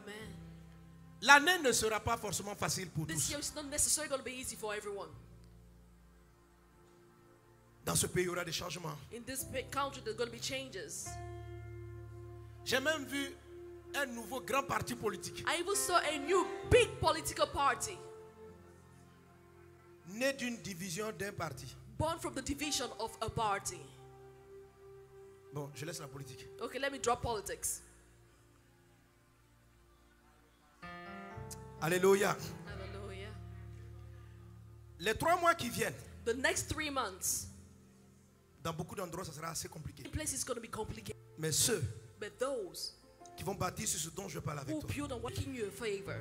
Amen. L'année ne sera pas forcément facile pour This tous. year is not necessarily going to be easy for everyone. Dans ce pays, il y aura des changements. In this big country, there's going to be changes. J'ai même vu un nouveau grand parti politique I even saw a new big political party né d'une division d'un parti. born from the division of a party. Bon, je laisse la politique. Okay, let me drop politics. Alléluia. Hallelujah. Les 3 mois qui viennent, The next 3 months, dans beaucoup d'endroits, ça sera assez compliqué. in place is going to be complicated. Mais ceux But those qui vont bâtir sur ce dont je parle avec who toi. build on what in your favor.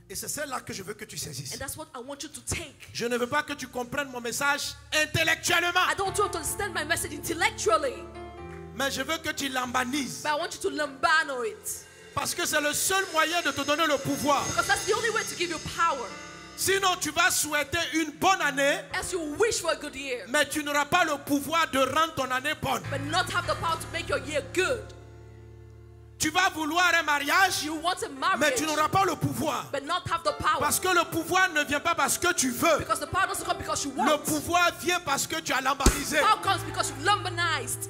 Et c'est celle-là que je veux que tu saisisses. And that's what I want you to take. Je ne veux pas que tu comprennes mon message intellectuellement. I don't want you to understand my message intellectually, Mais je veux que tu l'embanises. but I want you to lambano it. Parce que c'est le seul moyen de te donner le pouvoir. Because that's the only way to give you power. Sinon, tu vas souhaiter une bonne année, As you wish for a good year, mais tu n'auras pas le pouvoir de rendre ton année bonne. but not have the power to make your year good. Tu vas vouloir un mariage, You want a mais marriage, tu n'auras pas le pouvoir. but not have the power. Parce que le pouvoir ne vient pas parce que tu veux. Because the power doesn't come because you Le want. pouvoir vient parce que tu as lambanisé. Power comes because you've lambanized.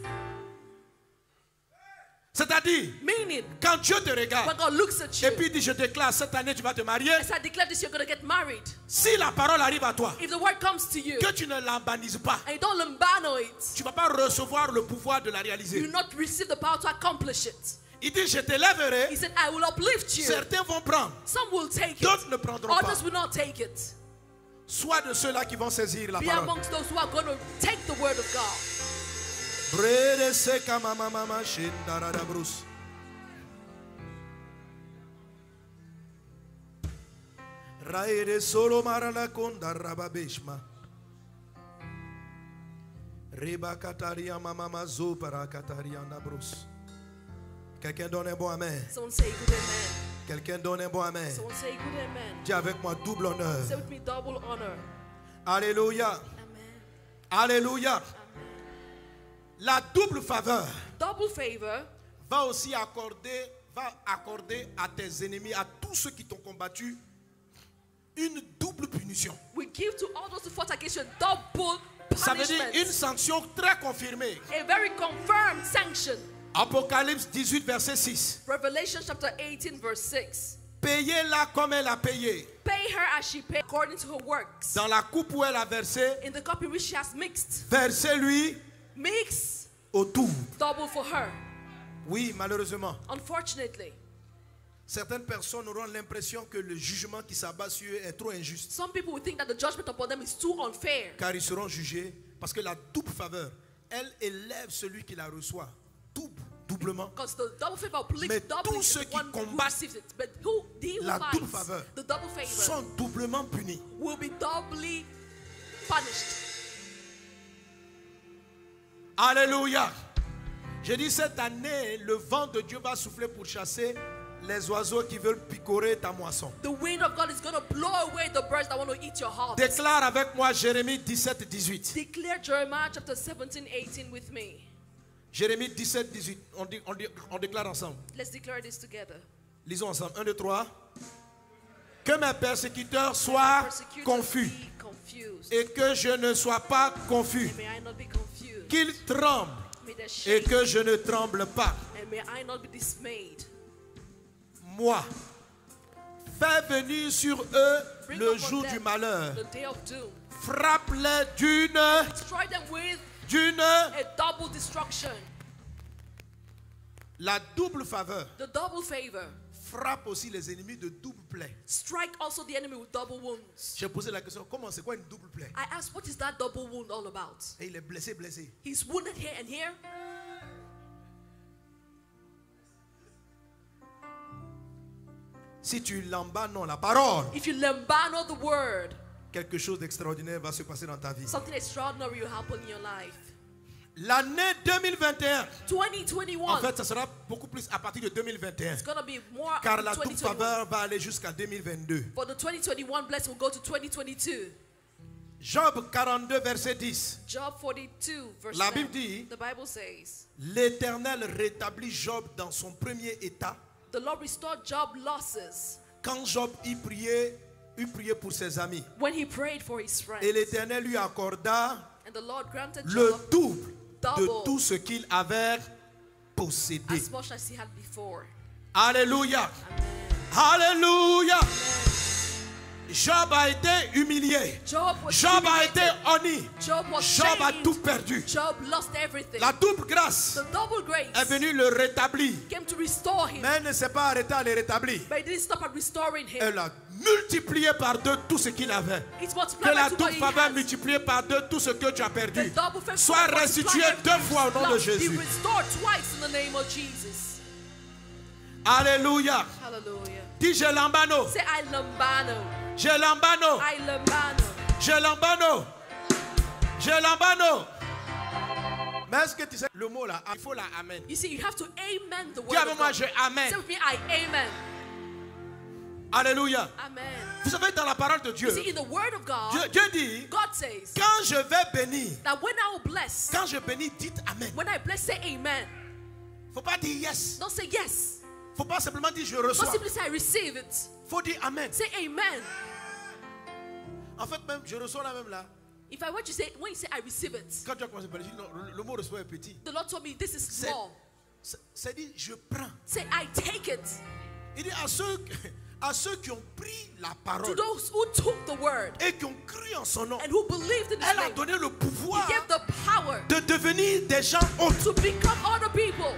C'est-à-dire, Meaning, quand Dieu te when regarde God looks at you, et puis dit je déclare cette année tu vas te marier, as I declare this, you're going to get married. si la parole arrive à toi, If the word comes to you, que tu ne lambanises pas, and you don't lambano it, tu ne vas pas recevoir le pouvoir de la you réaliser. will not receive the power to accomplish it. Il dit je t'élèverai, He said, I will uplift you. certains vont prendre, Some will take d'autres it. ne prendront pas. Others will not take it. Sois de ceux-là qui vont saisir la Be parole. amongst those who are going to take the word of God. Brede seka mama mama shindarada brus. Raere solo marala konda rababeshma. Reba kataria mama mazo para kataria nabrus. Quelqu'un donne un bon amen. Someone say good amen. Quelqu'un donne un bon amen. Someone say good amen. Dis avec moi double honneur. Say with me double honor. Alléluia. Amen. Alléluia. Amen. La double faveur Double favor va aussi accorder à tes ennemis, à tous ceux qui t'ont combattu, une double punition. we give to all those who fought against you double Ça veut dire punishment. une sanction très confirmée. A very confirmed sanction. Apocalypse 18, verset 6. Revelation chapter 18 verse 6. Payez-la comme elle a payé. Pay her as she paid according to her works. Dans la coupe où elle a versé, In the cup in which she has mixed. versez-lui Mix au double. double for her. Oui, malheureusement, Unfortunately, certaines personnes auront l'impression que le jugement qui s'abat sur eux est trop injuste. some people will think that the judgment upon them is too unfair. Car ils seront jugés parce que la double faveur, elle élève celui qui la reçoit doublement. Because the double favor uplifts Mais double tous ceux the qui one who combattent receives it. But who la double fights faveur the double favor sont doublement punis. will be doubly punished. Alléluia. J'ai dit cette année, le vent de Dieu va souffler pour chasser les oiseaux qui veulent picorer ta moisson. The wind of God is going to blow away the birds that want to eat your harvest. Déclare avec moi Jérémie 17, 18. Declare Jeremiah chapter 17, 18 with me. Jérémie 17, 18. On déclare ensemble. Let's declare this together. Lisons ensemble. 1, 2, 3. Que mes persécuteurs soient Persecutors confus be confused. et que je ne sois pas confus. And may I not be confused. Qu'ils tremblent May they et shake. que je ne tremble pas. And may I not be dismayed. Moi, fais venir sur eux Bring le upon jour them du malheur. the day of doom. Frappe-les d'une Destroy them with la a double destruction. double faveur The double favor. frappe aussi les ennemis de double plaie. Strike also the enemy with double wounds. J'ai posé la question, comment c'est quoi une double plaie? I asked, what is that double wound all about? Et il est blessé. He's wounded here and here. Si tu l'embanes la parole, If you lambano the word, quelque chose d'extraordinaire va se passer dans ta vie. something extraordinary will happen in your life. L'année 2021, 2021. en fait, ça sera beaucoup plus à partir de 2021. It's going to be more Car la after double 2021. faveur va aller jusqu'à 2022. For the 2021 blessing will go to 2022. Job 42, verset 10. Job 42 verse La 10. Bible dit, The Bible says, l'Éternel rétablit Job dans son premier état The Lord restored Job losses Quand Job il priait pour ses amis. when he prayed for his friends. Et l'Éternel lui accorda And the Lord granted le Job double de double tout ce qu'il avait possédé. as much as he had before. Alléluia. Amen. Alléluia. Job a été humilié. Job was Job a humiliated. été honni. Job was Job a shamed. tout perdu. Job lost everything. La double grâce The double grace est venue le rétablir. came to restore him. Mais elle ne s'est pas arrêtée à le rétablir. But it didn't stop at restoring him. Elle a multiplié par deux tout ce qu'il avait. It's Que multiplied la by two what double he faveur has. multipliée par deux tout ce que tu as perdu The double favor soit restitué multiplied deux fois au nom de Be Jésus. restored twice in the name of Jesus. Alléluia. Hallelujah. Dis je lambano. Say I lambano. Je lambano. I lambano. Je lambano. Je lambano. Mais est-ce que tu sais le mot là, il faut la amen. You see, you have to amen the word Dis avec of moi God. je amen. Say with me, I amen. Alléluia. Amen. Vous savez dans la parole de Dieu, You see, in the word of God, Dieu dit God says quand je vais bénir, that when I will bless, quand je bénis, dites amen. when I bless, say amen. Faut pas dire yes. Don't say yes. Faut pas simplement dire je Don't reçois. simply say I receive it. Faut dire amen. Say amen. En fait même je reçois là même là. If I want you to say, when you say I receive it, Quand tu as commencé à parler, non, le mot reçoit est petit. the Lord told me this is C'est small. c'est dit je prends. Say I take it. Il dit à ceux qui ont pris la To parole those who took the word et qui ont cru en son nom, and who believed in His elle a name, donné le pouvoir He gave the power de devenir des gens autres. to become other people.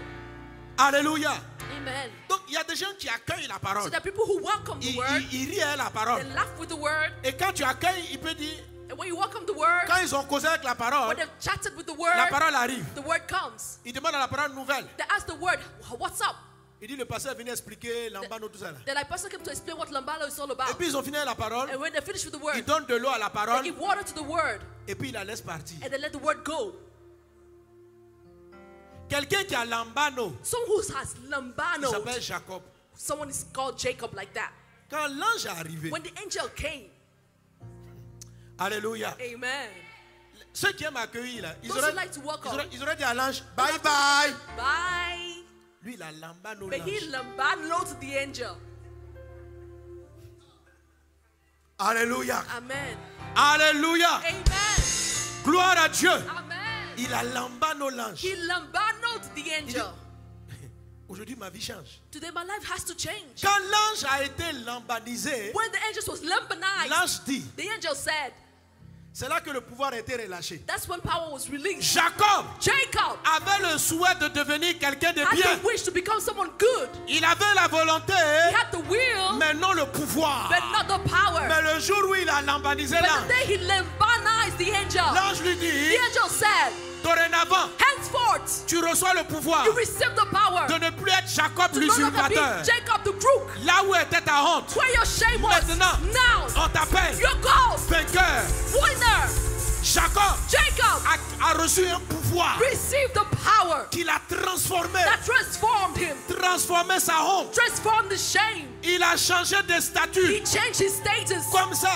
Alléluia. Amen. Donc il y a des gens qui accueillent la So parole. there are people who welcome the Ils word, rient à la parole. they laugh with the word, Et quand tu accueilles, il peut dire, and when you welcome the word, quand ils ont causé avec la parole, when they've chatted with the la word, parole arrive. the word comes. Il demande à la parole nouvelle. They ask the word, what's up? Il dit le pasteur est venu expliquer l'ambano tout ça là. Then I person came to explain what lambano is all Et about. puis ils ont fini la parole. And when they finish with the word, Ils donnent de l'eau à la they parole. give water to the word, Et puis ils la laissent partir. and they let the word go. Quelqu'un qui a lambano, Someone who has il lambano, s'appelle Jacob. someone is called Jacob like that. Quand l'ange est arrivé, When the angel came, alléluia. amen. Ceux qui aiment accueillir là, ils Those auraient, who like to welcome, ils auraient dit à l'ange, bye bye. bye. Lui, il a lambano But he l'ange. lambano to the angel. Alléluia. Amen. Alléluia. Amen. Gloire à Dieu. Amen. Il a lambano l'ange. He lambano to the angel. Aujourd'hui, ma vie change. Today my life has to change. Quand l'ange a été lambanisé, When the angel was lambanized, l'ange dit, the angel said, c'est là que le pouvoir a été relâché. that's when power was released. Jacob Jacob avait le souhait de devenir quelqu'un de had bien. the wish to become someone good. Il avait la volonté, He had the will, mais non le pouvoir. but not the power. Mais le jour où il a lambanisé But the l'ange, day he lambanized the angel, l'ange lui the dit, angel said, dorénavant, henceforth, tu reçois le pouvoir you receive the power de ne plus être Jacob to no longer be l'usurpateur. Jacob the crook. Là où était ta honte, Where your shame was, maintenant, now on t'appelle you're called vainqueur. winner. Jacob Jacob a reçu un pouvoir received the power qui l'a transformé, that transformed him, transformé sa honte. transformed the shame. Il a changé de He statut. changed his status Comme ça,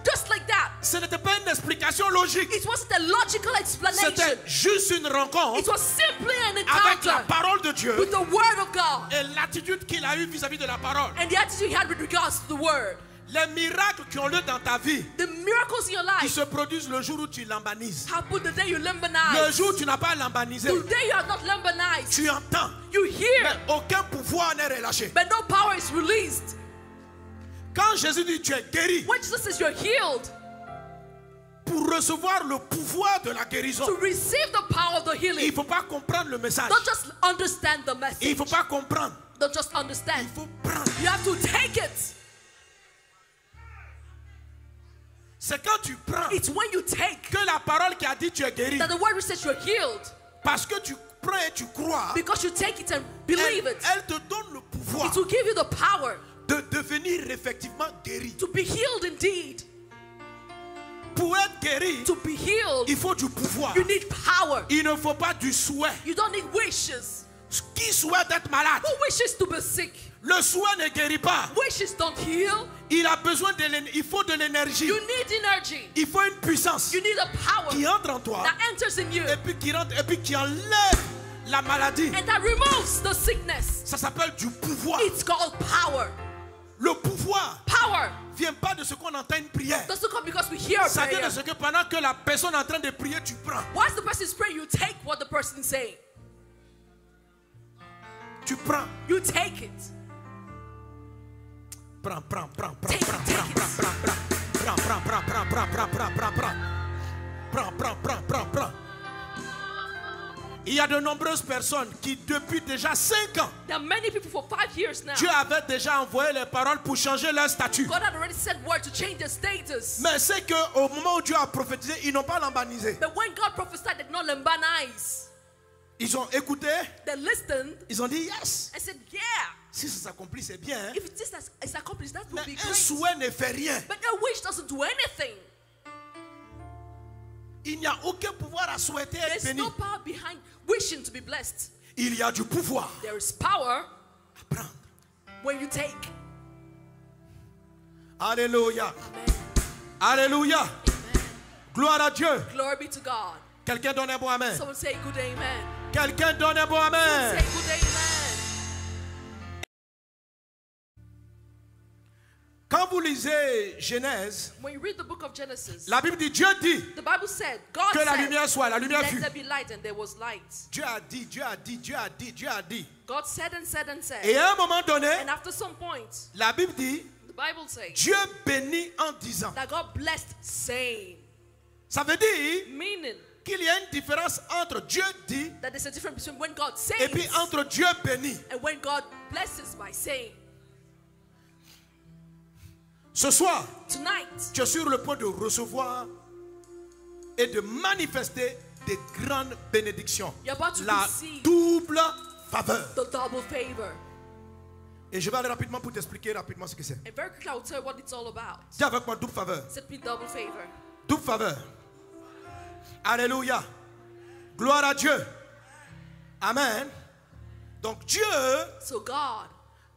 just like that. ce n'était pas une explication logique. It wasn't a logical explanation. C'était juste une rencontre It was simply an avec la encounter parole de Dieu with the word of God et l'attitude qu'il a eue vis-à-vis de la parole. and the attitude he had with regards to the word. Les miracles qui ont lieu dans ta vie, The miracles in your ils life se produisent le jour où tu lambanises. happen the day you Le lambanize. jour où tu n'as pas lambanisé, The day you are not lambanized, tu entends, you hear, mais aucun pouvoir n'est relâché. but no power is released. Quand Jésus dit tu es guéri, When Jesus says you're healed, pour recevoir le pouvoir de la guérison, to receive the power of the il ne healing, faut pas comprendre le message. don't just understand the Il ne message. faut pas comprendre. Don't just Il understand. faut prendre. You have to take it. C'est quand tu prends It's when you take que la parole qui a dit tu es guéri, that the word says you're healed. parce que tu prends et tu crois, Because you take it and believe it. elle te donne le pouvoir It will give you the power de devenir effectivement guéri. to be healed indeed. Pour être guéri, To be healed, il faut du pouvoir. you need power. Il ne faut pas du souhait. You don't need wishes. Qui souhaite être malade? Who wishes to be sick? Le souhait ne guérit pas. Wishes don't heal. Il a besoin il faut de l'énergie. You need energy. Il faut une puissance You need a power qui entre en toi that enters in you et puis qui rentre et puis qui enlève la maladie. and that removes the sickness. Ça s'appelle du pouvoir. It's called power. Le pouvoir Power vient pas de ce qu'on entend une prière. doesn't come because we hear a Ça vient prayer. de ce que pendant que la personne est en train de prier, tu prends. Once the person is praying, you take what the person is saying. Tu prends. You take it. Prends. Take it. Prends. Il y a de nombreuses personnes qui depuis déjà 5 ans, There are many people for 5 years now. Dieu avait déjà envoyé les paroles pour changer leur statut. God had already sent word to change their status. Mais c'est qu'au moment où Dieu a prophétisé, ils n'ont pas lambanisé. But when God prophesied, they did not lambanize. Ils ont écouté, They listened ils ont dit yes. and said, yeah, Si ça s'accomplit, c'est bien. Hein? if this is accomplished, that will Mais be un great. souhait ne fait rien. But a wish doesn't do anything. Il n'y a aucun pouvoir à souhaiter être There's béni. no power behind wishing to be blessed. Il y a du pouvoir There is power à prendre. when you take. Alléluia. Amen. Alléluia. Amen. Gloire à Dieu. Glory be to God. Quelqu'un donne un bon amen. Someone say good amen. Quelqu'un donne un bon amen. Say good amen. Quand vous lisez Genèse, When you read the book of Genesis, la Bible dit, Dieu dit the Bible said, God que la said, lumière soit, la lumière let fut. there be light, and there was light. Dieu a dit, Dieu a dit, Dieu a dit, Dieu a dit. God said and said and said. Et à un moment donné, And after some point, la Bible dit, the Bible says Dieu bénit en disant. that God blessed saying. Ça veut dire Meaning qu'il y a une différence entre Dieu dit that there's a difference between when God says et puis entre Dieu bénit. and when God blesses by saying. Ce soir, Tonight, tu es sur le point de recevoir et de manifester des grandes bénédictions. you're about to La receive double faveur. the double favor. Et je vais aller rapidement pour t'expliquer rapidement ce que c'est. And very quickly, I will tell you what it's all about. Dis avec moi double faveur. Set me double favor. Double faveur. Alléluia. Gloire à Dieu. Amen. Donc Dieu So God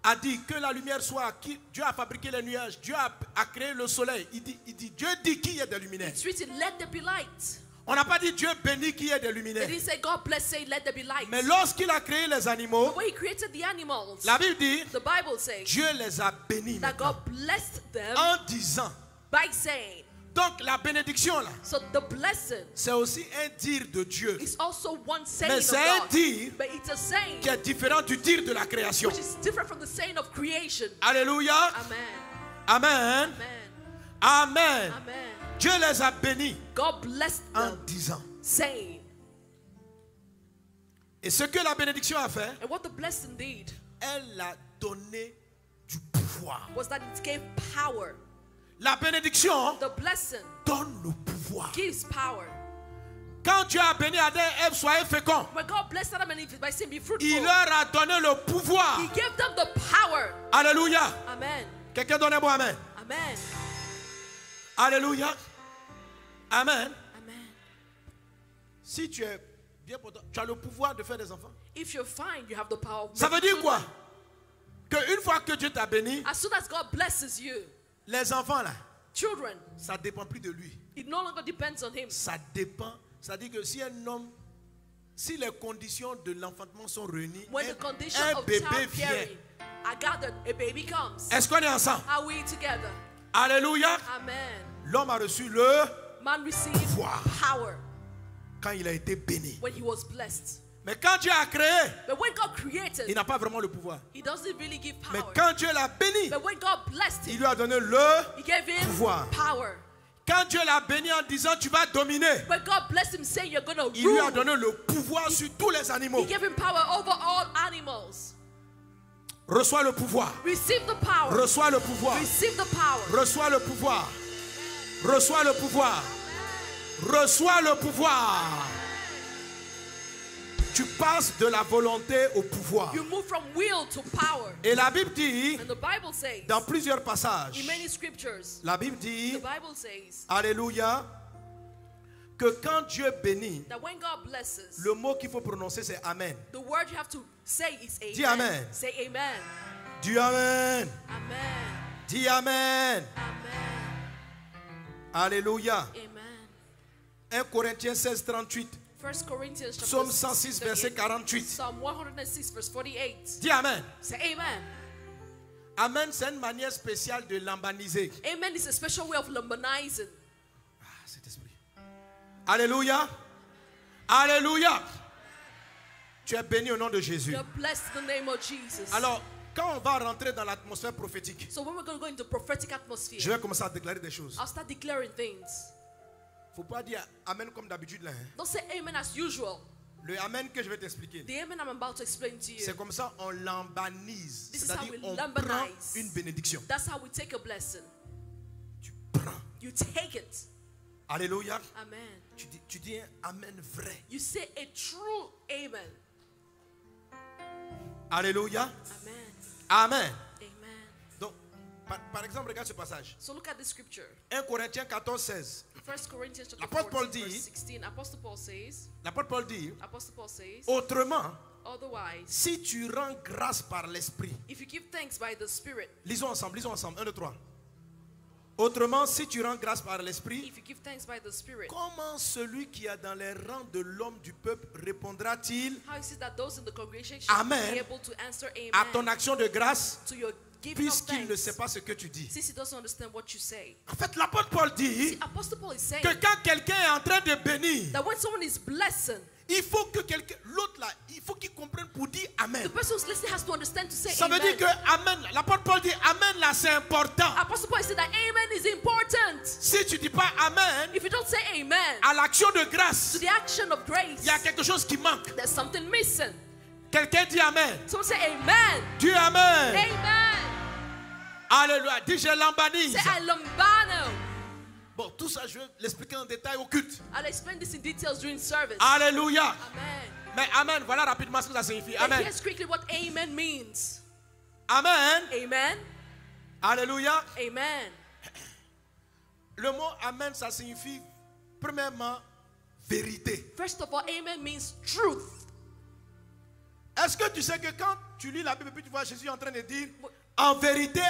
a dit que la lumière soit. Dieu a fabriqué les nuages. Dieu a créé le soleil. Il dit, Dieu dit qu'il y ait des luminaires. it's written, let there be light. On n'a pas dit Dieu bénit qu'il y ait des It luminaires. didn't say God bless, say let there be light. Mais lorsqu'il a créé les animaux, When he created the animals, la Bible dit, the Bible says Dieu les a bénis that maintenant, God blessed them en disant. by saying. Donc la bénédiction là, So the blessing c'est aussi un dire de Dieu is also one saying Mais of c'est un God. dire But it's a saying qui est différent du dire de la création. which is different from the saying of creation. Alléluia. Amen. Amen. Amen. Amen. Amen. Dieu les a bénis God blessed en them disant. saying. Et ce que la bénédiction a fait, And what the blessing did elle a donné du pouvoir. was that it gave power. La bénédiction The blessing donne le pouvoir. gives power. Quand Dieu a béni Adam et Ève, soyez féconds, When God blessed Adam and Eve by saying, be fruitful, il leur a donné le pouvoir. He gave them the power. Alléluia. Amen. Quelqu'un donne un bon amen. Amen. Alléluia. Amen. Amen. Si tu es bien portant, tu as le pouvoir de faire des enfants. If you're fine, you have the power of Ça veut making dire quoi? children. Qu'une fois que Dieu t'a béni, As soon as God blesses you, les enfants là, children, ça ne dépend plus de lui. it no longer depends on him. Ça dépend. C'est-à-dire que si un homme, si les conditions de l'enfantement sont réunies, When the condition un of bébé vient. childbearing are gathered, a baby comes. Est-ce qu'on est ensemble? Are we together? Alléluia. Amen. L'homme a reçu le Man received pouvoir power quand il a été béni. when he was blessed. Mais quand Dieu a créé, But when God il created, n'a pas vraiment le pouvoir. he doesn't really give Mais power. quand Dieu l'a béni, But when God blessed il him, lui a donné le he gave him pouvoir. power. Quand Dieu l'a béni en disant tu vas dominer, When God blessed him, saying you're going to il lui a rule, donné le pouvoir sur tous les animaux. he gave him power over all animals. Reçois le pouvoir. Receive the power. Reçois le pouvoir. Receive the power. Reçois le pouvoir. Reçois le pouvoir. Reçois le pouvoir. Tu passes de la volonté au pouvoir. You move from will to power. Et la Bible dit, And the Bible says, dans plusieurs passages, in many scriptures, la Bible the dit, Bible says alléluia, que quand Dieu bénit, that when God blesses, le mot qu'il faut prononcer c'est Amen. the word you have to say is amen. Dis amen. Say amen. Dis Amen. Amen. Dis Amen. Amen. Alléluia. Amen. 1 Corinthiens 16, 38. 1 Corinthians chapter Psaume 106, verset 48. Psalm 106, verse 48. Dis Amen. Say amen. Amen, c'est une manière spéciale de lambaniser. Amen is a special way of lambanizing. Ah, cet esprit. Alléluia. Alléluia. Tu es béni au nom de Jésus. You're blessed in the name of Jesus. Alors, quand on va rentrer dans l'atmosphère prophétique, So when we're going to go into prophetic atmosphere, je vais commencer à déclarer des choses. I'll start declaring things. Faut pas dire Amen comme d'habitude là. Hein. Don't say amen as usual. Le Amen que je vais t'expliquer, The amen I'm about to explain to you. c'est comme ça on lambanise. This is C'est-à-dire how we on prend lambanize. une bénédiction. That's how we take a blessing. Tu prends. You take it. Alléluia. Amen. Tu dis un Amen vrai. You say a true amen. Alléluia. Amen. Amen. Amen. Donc, par exemple, regarde ce passage. So look at this scripture. 1 Corinthiens 14, 16. 1 Corinthians chapter L'apôtre Paul 14, dit- verse 16. Apostle Paul says, L'apôtre Paul dit, Apostle Paul says, autrement, otherwise, si tu rends grâce par l'Esprit, if you give thanks by the Spirit, lisons ensemble, 1, 2, 3. Autrement, si tu rends grâce par l'Esprit, if you give thanks by the Spirit, comment celui qui est dans les rangs de l'homme du peuple répondra-t-il how is it that those in the congregation should Amen. be able to answer à ton amen action de grâce to your giving of puisqu'il ne sait thanks pas ce que tu dis? since he doesn't understand what you say? En fait, l'apôtre Paul dit See, Apostle Paul is saying que quand quelqu'un est en train de bénir, that when someone is blessing, il faut que l'autre là, il faut qu'il comprenne pour dire Amen. the person who's listening has to understand to say Ça veut dire amen. que Amen, l'apôtre Paul dit Amen là c'est important. Apostle Paul said that amen is important. Si tu dis pas Amen If you don't say amen à l'action de to grâce, the action of grace, il y a quelque chose qui manque. there's something missing. Quelqu'un dit Amen. Someone say amen. Dis Amen. Amen. Alléluia. Dis je l'embanise. Say I lambano. Bon, tout ça je vais l'expliquer en détail au culte. I'll explain this in details during service. Alléluia. Amen. Mais Amen, voilà rapidement ce que ça signifie. And Amen. here's quickly what amen means. Amen. Amen. Alléluia. Amen. Le mot Amen, ça signifie premièrement vérité. First of all, amen means truth. Est-ce que tu sais que quand tu lis la Bible et tu vois Jésus en train de dire en vérité,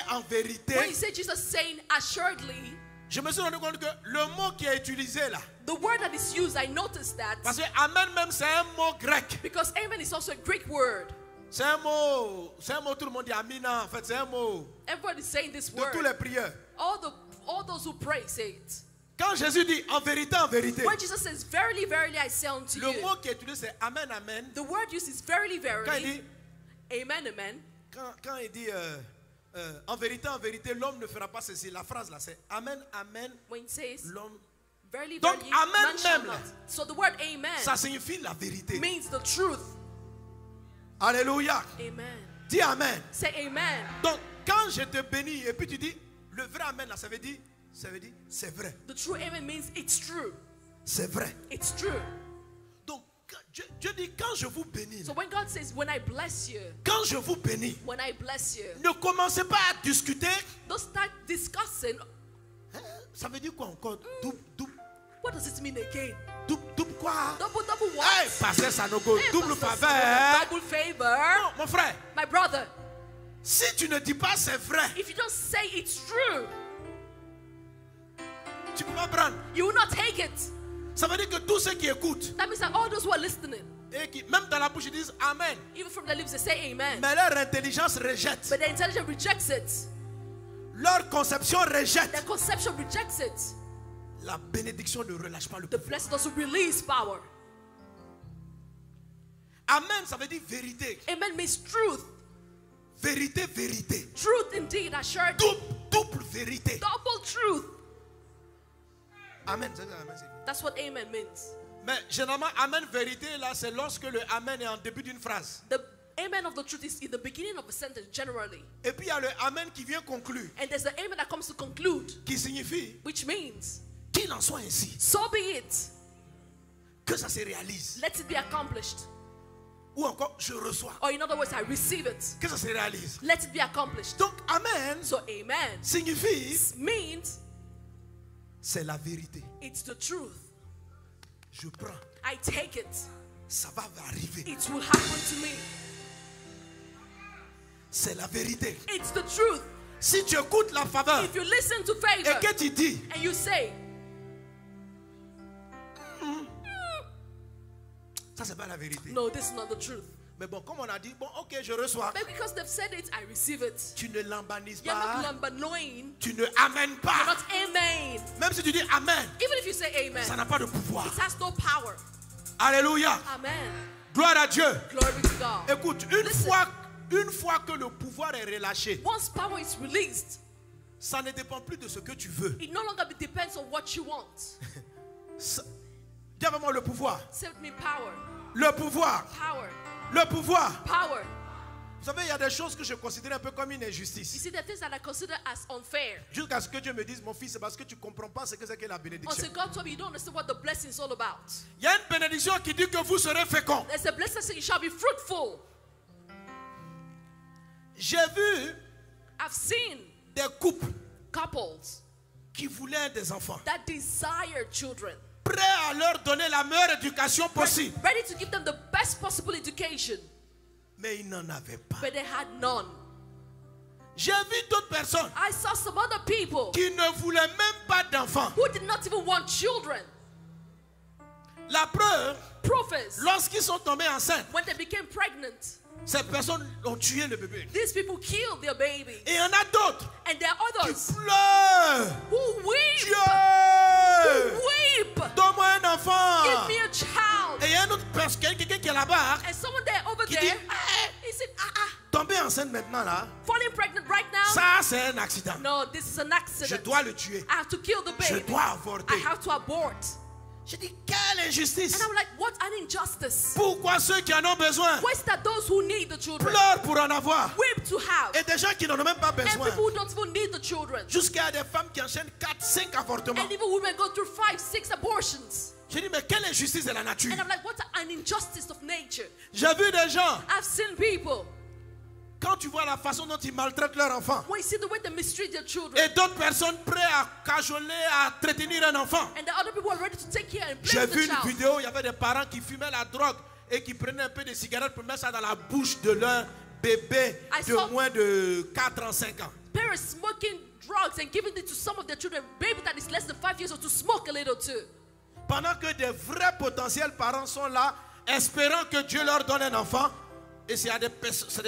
When you say Jesus saying assuredly, je me suis rendu compte que le mot qui est utilisé là, the word that is used, I noticed that parce que Amen même c'est un mot grec. because amen is also a Greek word. C'est un mot, tout le monde dit Amina. En fait, c'est un mot Everybody is saying this de toutes word. les prières. All those who pray say it. Quand Jésus dit en vérité, When Jesus says, verily, verily, I say unto le you, mot qui est utilisé c'est Amen, Amen. the word used is verily, Quand il verily. dit, Amen, amen. quand il dit en vérité, l'homme ne fera pas ceci. La phrase là, c'est Amen, Amen, When it says, l'homme. verily, Donc, verily, amen man shall même, not. là. So the word amen Ça signifie la vérité. means the truth. Alléluia. Amen. Dis Amen. Say amen. Donc, quand je te bénis et puis tu dis le vrai Amen là, ça veut dire c'est vrai. The true amen means it's true. C'est vrai. It's true. Donc, Dieu dit quand je vous bénis, So when God says, when I bless you, quand je vous bénis, when I bless you, ne commencez pas à discuter. don't start discussing. Hein, ça veut dire quoi encore? Double What does it mean again? quoi? Double what? Hey, pasteur Sanogo, Hey, double Pastor faveur. Samuel, Hein? double favor. Non, mon frère, My brother, si tu ne dis pas c'est vrai, if you don't say it's true, tu peux pas prendre. you will not take it. Ça veut dire que tous ceux qui écoutent That means that all those who are listening, et qui, même dans la bouche, ils disent Amen. even from their lips, they say amen. Mais leur intelligence rejette. But their intelligence rejects it. Leur conception rejette. Their conception rejects it. La bénédiction ne relâche pas le The pouvoir. blessing doesn't release power. Amen, ça veut dire vérité. Amen means truth. Vérité, vérité. Truth indeed, assured. Double vérité. Double truth. Amen, c'est ça, amen, c'est ça. That's what amen means. Mais généralement, Amen, vérité, là, c'est lorsque le Amen est en début d'une phrase. The amen of the truth is in the beginning of a sentence generally. Et puis il y a le Amen qui vient conclure, And there's the amen that comes to conclude, qui signifie which means, qu'il en soit ainsi, so be it. que ça se réalise. Let it be accomplished. Ou encore, je reçois, Or in other words, I receive it. que ça se réalise. Let it be accomplished. Donc, Amen So amen signifie, means c'est la vérité. it's the truth. Je prends, I take it. ça va arriver. It will happen to me. C'est la vérité. It's the truth. Si tu écoutes la faveur If you listen to et favor que tu dis, and you say, Ça, c'est pas la vérité. No, this is not the truth. Mais bon, comme on a dit, bon, ok, je reçois. But because they've said it, I receive it. Tu ne l'embanises You're not pas. lambanoing. Tu ne amènes You're pas. not amen. Même si tu dis amen, Even if you say amen, ça n'a pas de pouvoir. it has no power. Alléluia. Amen. Gloire à Dieu. Glory be to God. Écoute, une fois que le pouvoir est relâché, Once power is released, ça ne dépend plus de ce que tu veux. it no longer depends on what you want. Dis avec moi le pouvoir. Say with me, power. Le pouvoir. Power. Le pouvoir. Power. Vous savez, il y a des choses que je considère un peu comme une You injustice. see, the things that I consider as unfair. Jusqu'à ce que Dieu me dise, mon fils, c'est parce que tu ne comprends pas ce que c'est que la bénédiction. Until God told me you don't understand what the blessing is all about. Il y a une bénédiction qui dit que vous serez féconds. There's a blessing saying you shall be fruitful. J'ai vu I've seen des couples couples qui voulaient des enfants, that desire children, prêts à leur donner la meilleure éducation possible. ready to give them the best possible education, Mais ils n'en avaient pas. but they had none. J'ai vu d'autres personnes I saw some other people qui ne voulaient même pas d'enfants. who did not even want children. La preuve, Prophets, lorsqu'ils sont tombés enceintes, when they became pregnant, ces personnes ont tué le bébé. these people killed their baby. Et il y en a d'autres And there are qui others pleurent. who weep. Dieu, Weep. donne-moi un enfant. Give me a child. Et il y a une autre personne, quelqu'un qui est là-bas, And someone there over qui there, dit, eh, he said, tomber enceinte maintenant là, falling pregnant right now? ça c'est un accident. No, this is an Je accident. dois le tuer. I have to kill the Je baby. dois avorter. I have to abort. J'ai dit, quelle injustice. And I'm like, what an injustice. Pourquoi ceux qui en ont besoin Why is that those who need the children pleurent pour en avoir? weep to have? Et des gens qui n'en ont même pas And besoin. people who don't even need the children. Jusqu'à des femmes qui enchaînent 4, 5 avortements. And even women go through 5, 6 abortions. J'ai dit, mais quelle injustice de la nature. And I'm like, what an injustice of nature. J'ai vu des gens, I've seen people, quand tu vois la façon dont ils maltraitent leurs enfants, when you see the way they mistreat their children, et d'autres personnes prêtes à cajoler, à entretenir un enfant. and the other people are ready to take care and J'ai bless vu the une child. vidéo, il y avait des parents qui fumaient la drogue et qui prenaient un peu de cigarette pour mettre ça dans la bouche de leur bébé I de saw- moins de 4 ans, 5 ans. Parents smoking drugs and giving it to some of their children, baby that is less than 5 years old, to smoke a little too. Pendant que des vrais potentiels parents sont là, espérant que Dieu leur donne un enfant, et c'est des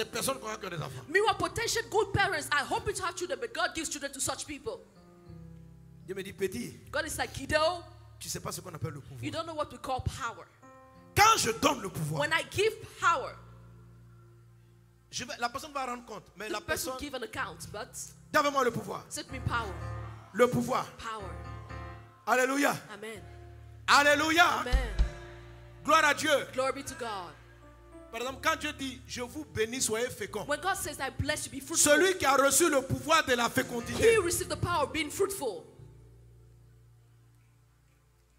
personnes qui ont que des enfants. Meanwhile, potential good parents are hoping to have children, but God gives children to such people. Dieu me dit, petit, God is like, kiddo, tu ne sais pas ce qu'on appelle le pouvoir. you don't know what we call power. Quand je donne le pouvoir, When I give power, la personne va rendre compte. Mais the la person personne, give an account, but dis avec moi le pouvoir. set me power, Le pouvoir. power. Alléluia. Amen. Alléluia. Amen. Gloire à Dieu. Glory be to God. Par exemple, quand Dieu dit, je vous bénis, soyez féconds. When God says, I bless you, be fruitful, Celui qui a reçu le pouvoir de la he fécondité, received the power of being fruitful.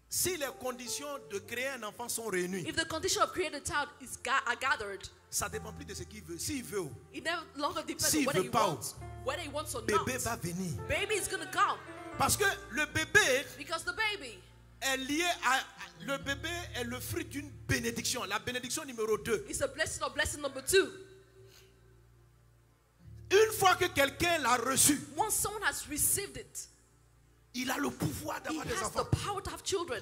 si les conditions de créer un enfant sont réunies, If the condition of creating a child is are gathered, ça ne dépend plus de ce qu'il veut. S'il veut, it never longer depends S'il on whether veut he pas, wants or bébé not. va venir. Baby is gonna come Parce que le bébé because the baby est lié à... Le bébé est le fruit d'une bénédiction. La bénédiction numéro 2. is a blessing or blessing number 2. Une fois que quelqu'un l'a reçu, Once someone has received it, il a le pouvoir he d'avoir des has the enfants. power to have children,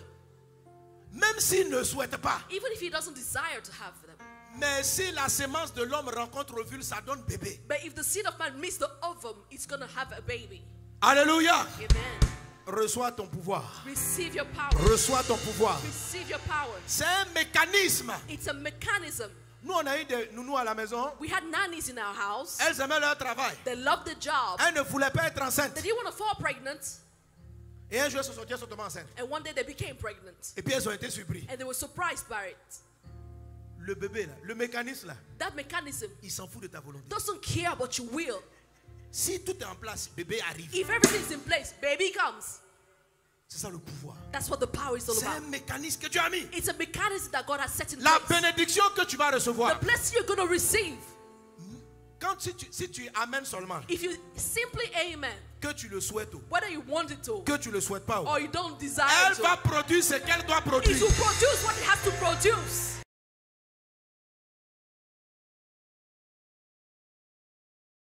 Même s'il ne souhaite pas. even if he doesn't desire to have them. Mais si la sémence de l'homme rencontre l'ovule, ça donne bébé. But if the seed of man meets the ovum, it's gonna have a baby. Alléluia. Amen. Reçois ton pouvoir. Receive your power. Reçois ton pouvoir. Receive your power. C'est un mécanisme. It's a mechanism. Nous, on a eu des nounous à la maison. We had nannies in our house. Elles aimaient leur travail. They loved the job. Elles ne voulaient pas être enceintes. They didn't want to fall pregnant. Et un jour, elles se sont tombées enceintes. And one day they became pregnant. Et puis, elles ont été surprises. And they were surprised by it. Le bébé, là, le mécanisme, là, That mechanism il s'en fout de ta volonté. doesn't care about your will. Si tout est en place, bébé arrive. If everything's in place, baby comes. C'est ça le pouvoir. That's what the power is all C'est un about. mécanisme que Dieu a mis. It's a mechanism that God has set in La place. bénédiction que tu vas recevoir. The blessing you're going to receive, Quand si tu amènes seulement, if you simply amen, que tu le souhaites ou whether you want it to que tu le souhaites pas, or you don't desire elle va to, produire ce qu'elle doit it produire. will produce what it has to produce.